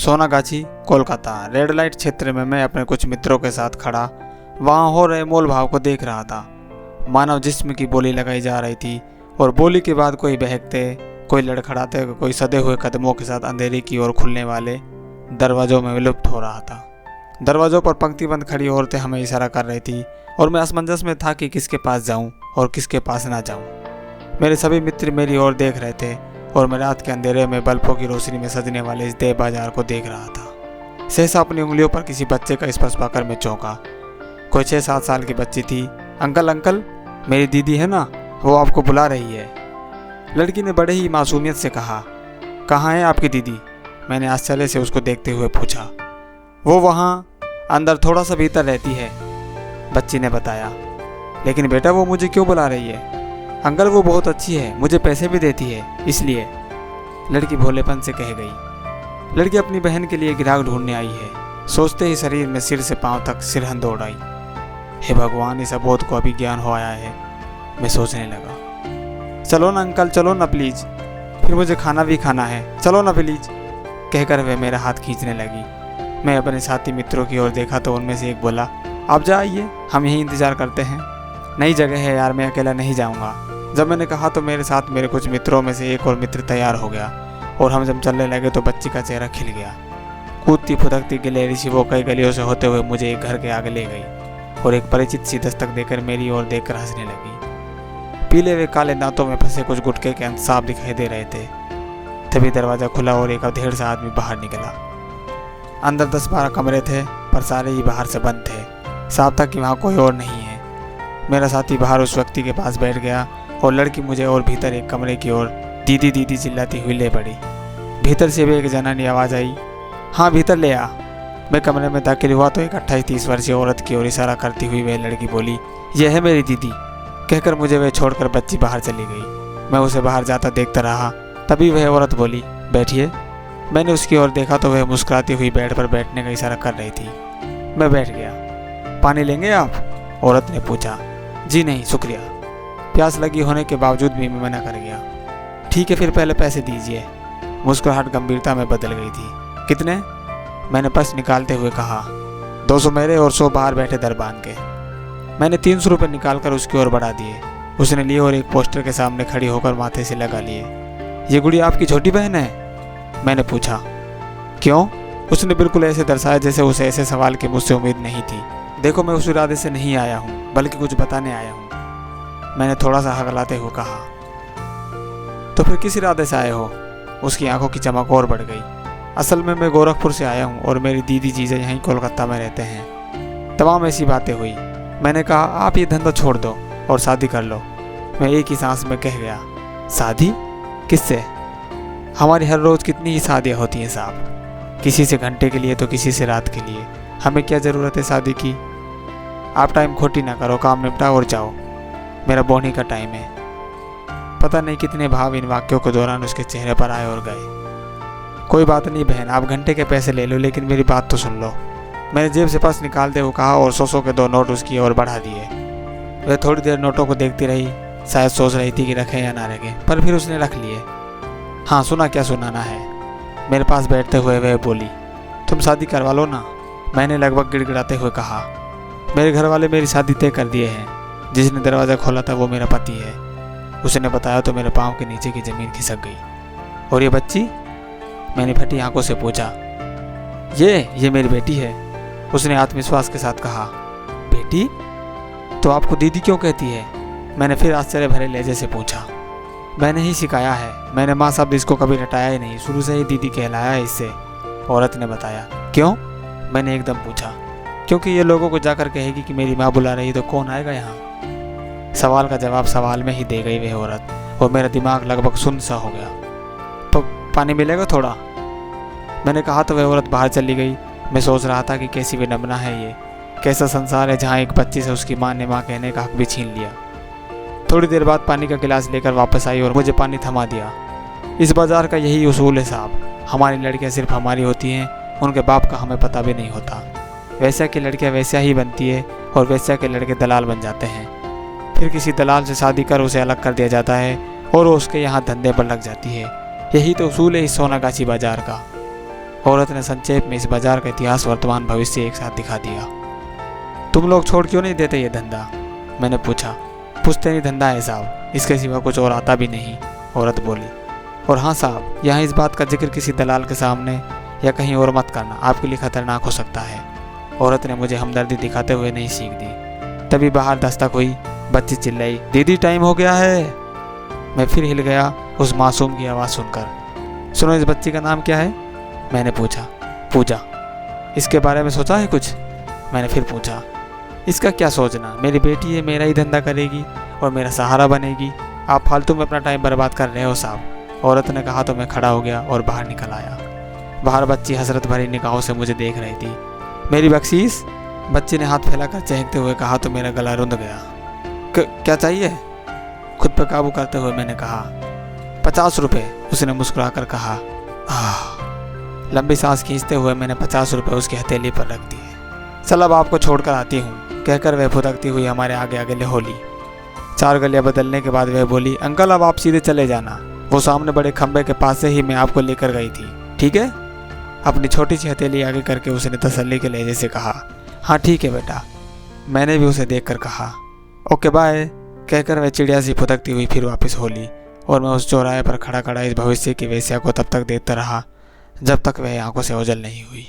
Sonagachi, Kolkata. Red light क्षेत्र में मैं अपने कुछ मित्रों के साथ खड़ा वहाँ हो रहे मोल भाव को देख रहा था। मानव जिस्म की बोली लगाई जा रही थी और बोली के बाद कोई बहकते, कोई लड़खड़ाते, कोई सदे हुए कदमों के साथ अंधेरे की ओर खुलने वाले दरवाजों में विलुप्त हो रहा था। दरवाजों पर पंक्तिबंद खड़ी औरतें हमें इशारा कर रही थी और मैं असमंजस में था कि किसके पास जाऊं और किसके पास ना जाऊं। मेरे सभी मित्र मेरी ओर देख रहे थे और मैं रात के अंधेरे में बल्बों की रोशनी में सजने वाले इस देव बाजार को देख रहा था। सहसा अपनी उंगलियों पर किसी बच्चे का स्पर्श पाकर मैं चौंका। कोई 6-7 साल की बच्ची थी। अंकल अंकल, मेरी दीदी है ना, वो आपको बुला रही है। लड़की ने बड़े ही मासूमियत से कहा। कहाँ है आपकी दीदी? मैंने आश्चर्य से उसको देखते हुए पूछा। वो वहाँ अंदर थोड़ा सा भीतर रहती है, बच्ची ने बताया। लेकिन बेटा वो मुझे क्यों बुला रही है? अंकल वो बहुत अच्छी है, मुझे पैसे भी देती है, इसलिए, लड़की भोलेपन से कह गई। लड़की अपनी बहन के लिए ग्राहक ढूंढने आई है। सोचते ही शरीर में सिर से पांव तक सिरहन दौड़ आई। हे भगवान, इस अबोध को अभी ज्ञान हो आया है, मैं सोचने लगा। चलो ना अंकल, चलो ना प्लीज, फिर मुझे खाना भी खाना है, चलो ना प्लीज, कहकर वे मेरा हाथ खींचने लगी। मैं अपने साथी मित्रों की ओर देखा तो उनमें से एक बोला, आप जाइए, हम यहीं इंतजार करते हैं। नई जगह है यार, मैं अकेला नहीं जाऊंगा। जब मैंने कहा तो मेरे साथ मेरे कुछ मित्रों में से एक और मित्र तैयार हो गया और हम जब चलने लगे तो बच्ची का चेहरा खिल गया। कूदती फुदकती गिलहरी सी वो कई गलियों से होते हुए मुझे एक घर के आगे ले गई और एक परिचित सी दस्तक देकर मेरी ओर देखकर हंसने लगी। पीले वे काले दांतों में फंसे कुछ गुटके के अंत साफ दिखाई दे रहे थे। तभी दरवाजा खुला और एक अधेड़ सा आदमी बाहर निकला। अंदर 10-12 कमरे थे पर सारे ही बाहर से बंद थे। साफ था कि वहाँ कोई और नहीं है। मेरा साथी बाहर उस व्यक्ति के पास बैठ गया और लड़की मुझे और भीतर एक कमरे की ओर दीदी दीदी चिल्लाती हुई ले पड़ी। भीतर से भी एक जनानी आवाज़ आई, हाँ भीतर ले आ। मैं कमरे में दाखिल हुआ तो एक 28-30 वर्षीय औरत की ओर इशारा करती हुई वह लड़की बोली, यह है मेरी दीदी, कहकर मुझे वह छोड़कर बच्ची बाहर चली गई। मैं उसे बाहर जाता देखता रहा। तभी वह औरत बोली, बैठिए। मैंने उसकी ओर देखा तो वह मुस्कुराती हुई बेड पर बैठने का इशारा कर रही थी। मैं बैठ गया। पानी लेंगे आप? औरत ने पूछा। जी नहीं शुक्रिया। प्यास लगी होने के बावजूद भी मैं मना कर गया। ठीक है फिर पहले पैसे दीजिए। मुस्कुराहट गंभीरता में बदल गई थी। कितने? मैंने पर्स निकालते हुए कहा। 200 मेरे और 100 बाहर बैठे दरबान के। मैंने 300 रुपये निकालकर उसकी ओर बढ़ा दिए। उसने लिए और एक पोस्टर के सामने खड़ी होकर माथे से लगा लिए। ये गुड़िया आपकी छोटी बहन है? मैंने पूछा। क्यों? उसने बिल्कुल ऐसे दर्शाया जैसे उसे ऐसे सवाल की मुझसे उम्मीद नहीं थी। देखो मैं उस इरादे से नहीं आया हूँ, बल्कि कुछ बताने आया हूँ, मैंने थोड़ा सा हकलाते हुए कहा। तो फिर किस इरादे से आए हो? उसकी आंखों की चमक और बढ़ गई। असल में मैं गोरखपुर से आया हूँ और मेरी दीदी जीजा यहीं कोलकाता में रहते हैं। तमाम ऐसी बातें हुई। मैंने कहा आप ये धंधा छोड़ दो और शादी कर लो। मैं एक ही सांस में कह गया, शादी? किससे? हमारी हर रोज़ कितनी ही शादियाँ होती हैं साहब, किसी से घंटे के लिए तो किसी से रात के लिए। हमें क्या ज़रूरत है शादी की? आप टाइम खोटी ना करो, काम निपटाओ और जाओ, मेरा बोनी का टाइम है। पता नहीं कितने भाव इन वाक्यों के दौरान उसके चेहरे पर आए और गए। कोई बात नहीं बहन, आप घंटे के पैसे ले लो, लेकिन मेरी बात तो सुन लो। मैंने जेब से पर्स निकालते हुए कहा और 100 के 2 नोट उसकी ओर बढ़ा दिए। वह थोड़ी देर नोटों को देखती रही, शायद सोच रही थी कि रखें या ना रखें, पर फिर उसने रख लिए। हाँ सुना, क्या सुनाना है? मेरे पास बैठते हुए वह बोली, तुम शादी करवा लो ना। मैंने लगभग गिड़गिड़ाते हुए कहा, मेरे घर वाले मेरी शादी तय कर दिए हैं। जिसने दरवाज़ा खोला था वो मेरा पति है। उसने बताया तो मेरे पाँव के नीचे की ज़मीन खिसक गई। और ये बच्ची? मैंने फटी आंखों से पूछा। ये मेरी बेटी है, उसने आत्मविश्वास के साथ कहा। बेटी? तो आपको दीदी क्यों कहती है? मैंने फिर आश्चर्य भरे लहजे से पूछा। मैंने ही सिखाया है, मैंने माँ शब्द इसको कभी रटाया ही नहीं, शुरू से ही दीदी कहलाया है इससे, औरत ने बताया। क्यों? मैंने एकदम पूछा। क्योंकि ये लोगों को जाकर कहेगी कि मेरी माँ बुला रही तो कौन आएगा यहाँ? सवाल का जवाब सवाल में ही दे गई वह औरत और मेरा दिमाग लगभग सुन्न सा हो गया। तो पानी मिलेगा थोड़ा? मैंने कहा तो वह औरत बाहर चली गई। मैं सोच रहा था कि कैसी विडंबना है ये, कैसा संसार है जहाँ एक बच्ची से उसकी माँ ने माँ कहने का हक भी छीन लिया। थोड़ी देर बाद पानी का गिलास लेकर वापस आई और मुझे पानी थमा दिया। इस बाजार का यही उसूल है साहब, हमारी लड़कियाँ सिर्फ हमारी होती हैं, उनके बाप का हमें पता भी नहीं होता। वैसा की लड़कियाँ वैसा ही बनती है और वैसा के लड़के दलाल बन जाते हैं। फिर किसी दलाल से शादी कर उसे अलग कर दिया जाता है और वो उसके यहाँ धंधे पर लग जाती है। यही तो उसूल है इस सोनागाछी बाजार का। औरत ने संक्षेप में इस बाजार का इतिहास, वर्तमान, भविष्य एक साथ दिखा दिया। तुम लोग छोड़ क्यों नहीं देते ये धंधा? मैंने पूछा। पूछते नहीं धंधा है साहब, इसके सिवा कुछ और आता भी नहीं, औरत बोली। और हाँ साहब, यहाँ इस बात का जिक्र किसी दलाल के सामने या कहीं और मत करना, आपके लिए खतरनाक हो सकता है। औरत ने मुझे हमदर्दी दिखाते हुए नहीं सीख दी। तभी बाहर दस्तक हुई। बच्ची चिल्लाई, दीदी टाइम हो गया है। मैं फिर हिल गया उस मासूम की आवाज़ सुनकर। सुनो, इस बच्ची का नाम क्या है? मैंने पूछा। पूजा। इसके बारे में सोचा है कुछ? मैंने फिर पूछा। इसका क्या सोचना, मेरी बेटी है, मेरा ही धंधा करेगी और मेरा सहारा बनेगी। आप फालतू में अपना टाइम बर्बाद कर रहे हो साहब, औरत ने कहा तो मैं खड़ा हो गया और बाहर निकल आया। बाहर बच्ची हसरत भरी निगाहों से मुझे देख रही थी। मेरी बख्शीश? बच्ची ने हाथ फैलाकर चहकते हुए कहा तो मेरा गला रुंध गया। क्या चाहिए? खुद पर काबू करते हुए मैंने कहा। 50 रुपये, उसने मुस्कुराकर कहा। लंबी सांस खींचते हुए मैंने 50 रुपये उसकी हथेली पर रख दिए। चल अब आपको छोड़कर आती हूँ, कहकर वह फुदकती हुई हमारे आगे आगे होली। 4 गलियां बदलने के बाद वह बोली, अंकल अब आप सीधे चले जाना, वो सामने बड़े खंबे के पास से ही मैं आपको लेकर गई थी, ठीक है? अपनी छोटी सी हथेली आगे करके उसने तसल्ली के लहजे से कहा। हाँ ठीक है बेटा, मैंने भी उसे देखकर कहा। ओके बाय, कहकर वह चिड़िया सी फुदकती हुई फिर वापस हो ली और मैं उस चौराहे पर खड़ा खड़ा इस भविष्य की वेश्या को तब तक देखता रहा जब तक वह आंखों से ओझल नहीं हुई।